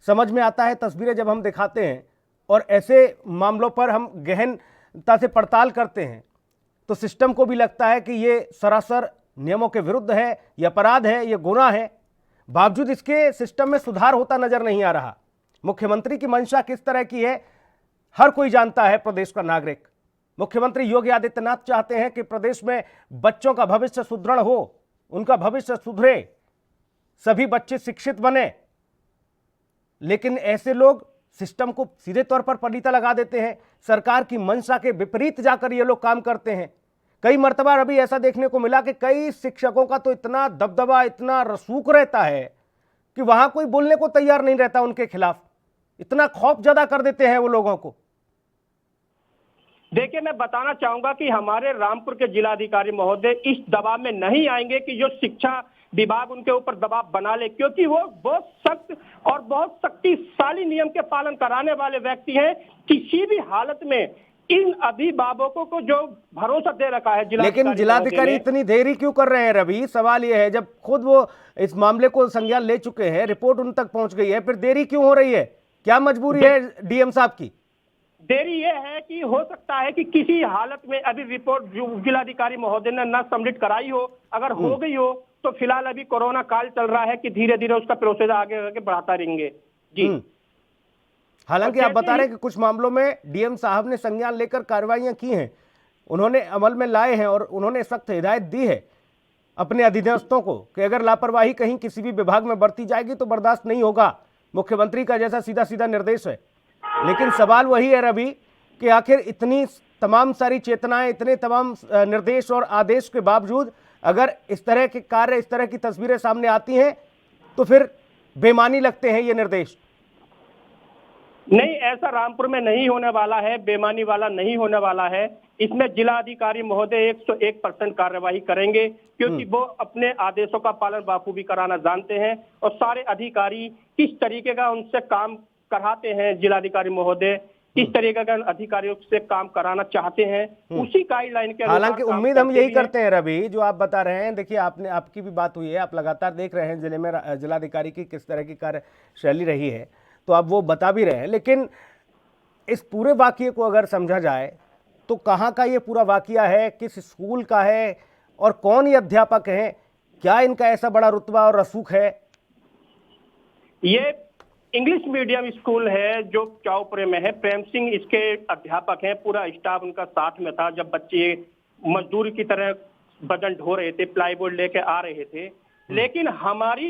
समझ में आता है। तस्वीरें जब हम दिखाते हैं और ऐसे मामलों पर हम गहनता से पड़ताल करते हैं तो सिस्टम को भी लगता है कि ये सरासर नियमों के विरुद्ध है, ये अपराध है, ये गुनाह है। बावजूद इसके सिस्टम में सुधार होता नजर नहीं आ रहा। मुख्यमंत्री की मंशा किस तरह की है हर कोई जानता है, प्रदेश का नागरिक। मुख्यमंत्री योगी आदित्यनाथ चाहते हैं कि प्रदेश में बच्चों का भविष्य सुदृढ़ हो, उनका भविष्य सुधरे, सभी बच्चे शिक्षित बने। लेकिन ऐसे लोग सिस्टम को सीधे तौर पर पलीता लगा देते हैं। सरकार की मंशा के विपरीत जाकर ये लोग काम करते हैं। कई मर्तबा अभी ऐसा देखने को मिला कि कई शिक्षकों का तो इतना दबदबा, इतना रसूख रहता है कि वहां कोई बोलने को तैयार नहीं रहता उनके खिलाफ। इतना खौफ ज्यादा कर देते हैं वो लोगों को। देखिए, मैं बताना चाहूंगा कि हमारे रामपुर के जिलाधिकारी महोदय इस दबाव में नहीं आएंगे कि जो शिक्षा विभाग उनके ऊपर दबाव बना ले, क्योंकि वो बहुत सख्त और बहुत शक्तिशाली नियम के पालन कराने वाले व्यक्ति हैं। किसी भी हालत में इन अभिभावकों को जो भरोसा दे रखा है लेकिन जिलाधिकारी इतनी देरी क्यों कर रहे हैं रवि? सवाल यह है, जब खुद वो इस मामले को संज्ञान ले चुके हैं, रिपोर्ट उन तक पहुंच गई है, फिर देरी क्यों हो रही है? क्या मजबूरी है DM साहब की? देरी यह है कि हो सकता है कि किसी हालत में अभी रिपोर्ट जिलाधिकारी महोदय ने न सबमिट कराई हो, अगर हो गई हो तो फिलहाल अभी कोरोना काल चल रहा है कि धीरे धीरे उसका प्रोसेस आगे बढ़ाता रहेंगे। जी, हालांकि आप बता रहे हैं कि कुछ मामलों में DM साहब ने संज्ञान लेकर कार्रवाइयां की हैं, उन्होंने अमल में लाए हैं और उन्होंने सख्त हिदायत दी है अपने अधीनस्थों को कि अगर लापरवाही कहीं किसी भी विभाग में बरती जाएगी तो बर्दाश्त नहीं होगा। मुख्यमंत्री का जैसा सीधा सीधा निर्देश है। लेकिन सवाल वही है रवि कि आखिर इतनी तमाम सारी चेतनाएं, इतने तमाम निर्देश और आदेश के बावजूद अगर इस तरह के कार्य, इस तरह की तस्वीरें सामने आती हैं तो फिर बेमानी लगते हैं ये निर्देश। नहीं, ऐसा रामपुर में नहीं होने वाला है, बेमानी वाला नहीं होने वाला है। इसमें जिलाधिकारी महोदय 101% कार्यवाही करेंगे, क्योंकि वो अपने आदेशों का पालन बाखूबी कराना जानते हैं और सारे अधिकारी किस तरीके का उनसे काम कराते हैं, जिलाधिकारी महोदय किस तरीके का अधिकारियों से काम कराना चाहते हैं, उसी गाइडलाइन के। हालांकि उम्मीद हम यही करते हैं रवि, जो आप बता रहे हैं। देखिए, आपकी भी बात हुई है, आप लगातार देख रहे हैं जिले में जिलाधिकारी की किस तरह की कार्यशैली रही है, तो आप वो बता भी रहे हैं। लेकिन इस पूरे वाकये को अगर समझा जाए तो कहाँ का ये पूरा वाकया है, किस स्कूल का है और कौन ये अध्यापक हैं, क्या इनका ऐसा बड़ा रुतबा और रसूख है? ये इंग्लिश मीडियम स्कूल है जो चौपुरे में है। प्रेम सिंह इसके अध्यापक हैं, पूरा स्टाफ उनका साथ में था जब बच्चे मजदूर की तरह वजन ढो रहे थे, प्लाईवुड लेके आ रहे थे। लेकिन हमारी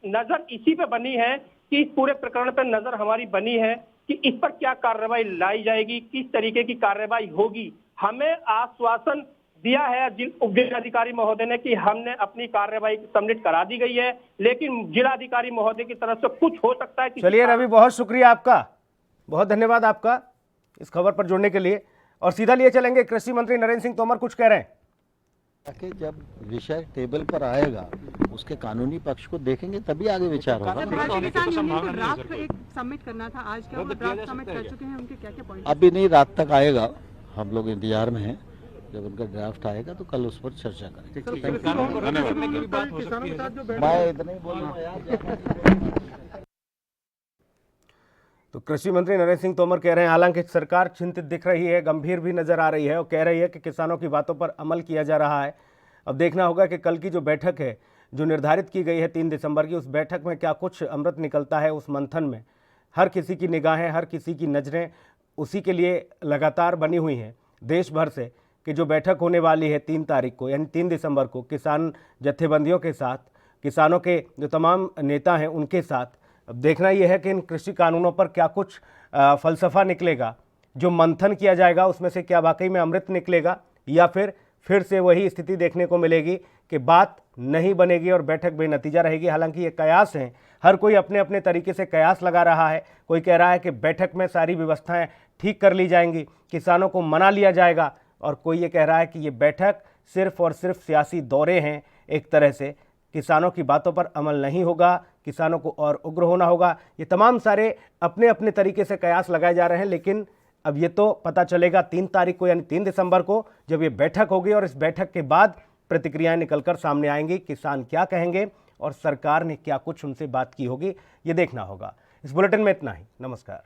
नजर इसी पे बनी है कि इस पूरे प्रकरण पर नजर हमारी बनी है कि इस पर क्या कार्रवाई लाई जाएगी, किस तरीके की कार्रवाई होगी। हमें आश्वासन दिया है जिलाधिकारी महोदय ने कि हमने अपनी कार्रवाई सबमिट करा दी गई है, लेकिन जिलाधिकारी महोदय की तरफ से कुछ हो सकता है। चलिए रवि, बहुत शुक्रिया आपका, बहुत धन्यवाद आपका इस खबर पर जुड़ने के लिए। और सीधा लिए चलेंगे, कृषि मंत्री नरेंद्र सिंह तोमर कुछ कह रहे हैं। कि जब विषय टेबल पर आएगा उसके कानूनी पक्ष को देखेंगे तभी आगे विचार होगा। सबमिट करना था आज, क्या वो ड्राफ्ट सबमिट कर चुके हैं? उनके क्या-क्या पॉइंट अभी नहीं, रात तक आएगा, हम लोग इंतजार में हैं। जब उनका ड्राफ्ट आएगा तो कल उस पर चर्चा करेंगे। मैं इतना ही बोल रहा हूं यार। तो कृषि मंत्री नरेंद्र सिंह तोमर कह रहे हैं, हालांकि सरकार चिंतित दिख रही है, गंभीर भी नजर आ रही है और कह रही है कि किसानों की बातों पर अमल किया जा रहा है। अब देखना होगा कि कल की जो बैठक है, जो निर्धारित की गई है 3 दिसंबर की, उस बैठक में क्या कुछ अमृत निकलता है। उस मंथन में हर किसी की निगाहें, हर किसी की नज़रें उसी के लिए लगातार बनी हुई हैं देश भर से, कि जो बैठक होने वाली है 3 तारीख को यानी 3 दिसंबर को, किसान जत्थेबंदियों के साथ, किसानों के जो तमाम नेता हैं उनके साथ। अब देखना यह है कि इन कृषि कानूनों पर क्या कुछ फलसफा निकलेगा, जो मंथन किया जाएगा उसमें से क्या वाकई में अमृत निकलेगा, या फिर से वही स्थिति देखने को मिलेगी कि बात नहीं बनेगी और बैठक बेनतीजा रहेगी। हालांकि ये कयास हैं, हर कोई अपने अपने तरीके से कयास लगा रहा है। कोई कह रहा है कि बैठक में सारी व्यवस्थाएं ठीक कर ली जाएंगी, किसानों को मना लिया जाएगा, और कोई ये कह रहा है कि ये बैठक सिर्फ और सिर्फ सियासी दौरे हैं, एक तरह से किसानों की बातों पर अमल नहीं होगा, किसानों को और उग्र होना होगा। ये तमाम सारे अपने अपने तरीके से कयास लगाए जा रहे हैं, लेकिन अब ये तो पता चलेगा 3 तारीख को यानी 3 दिसंबर को, जब ये बैठक होगी और इस बैठक के बाद प्रतिक्रियाएं निकलकर सामने आएंगी। किसान क्या कहेंगे और सरकार ने क्या कुछ उनसे बात की होगी, ये देखना होगा। इस बुलेटिन में इतना ही। नमस्कार।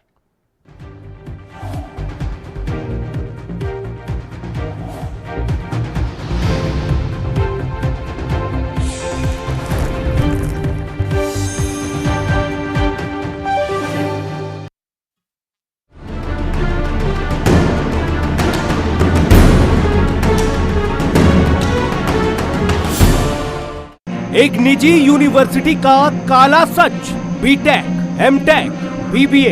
एक निजी यूनिवर्सिटी का काला सच, BTech, MTech, BBA,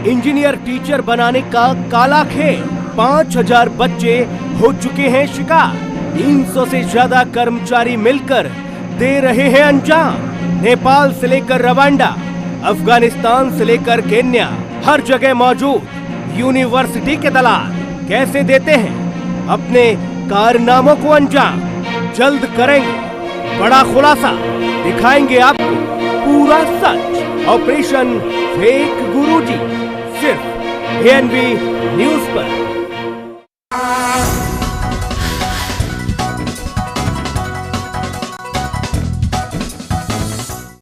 engineer teacher बनाने का काला खेल। 5000 बच्चे हो चुके हैं शिकार। 300 से ज्यादा कर्मचारी मिलकर दे रहे हैं अंजाम। नेपाल से लेकर रवांडा, अफगानिस्तान से लेकर केन्या, हर जगह मौजूद यूनिवर्सिटी के दलाल कैसे देते हैं अपने कारनामों को अंजाम। जल्द करेंगे बड़ा खुलासा, दिखाएंगे आपको पूरा सच। ऑपरेशन फेक गुरुजी, सिर्फ एएनबी न्यूज पर।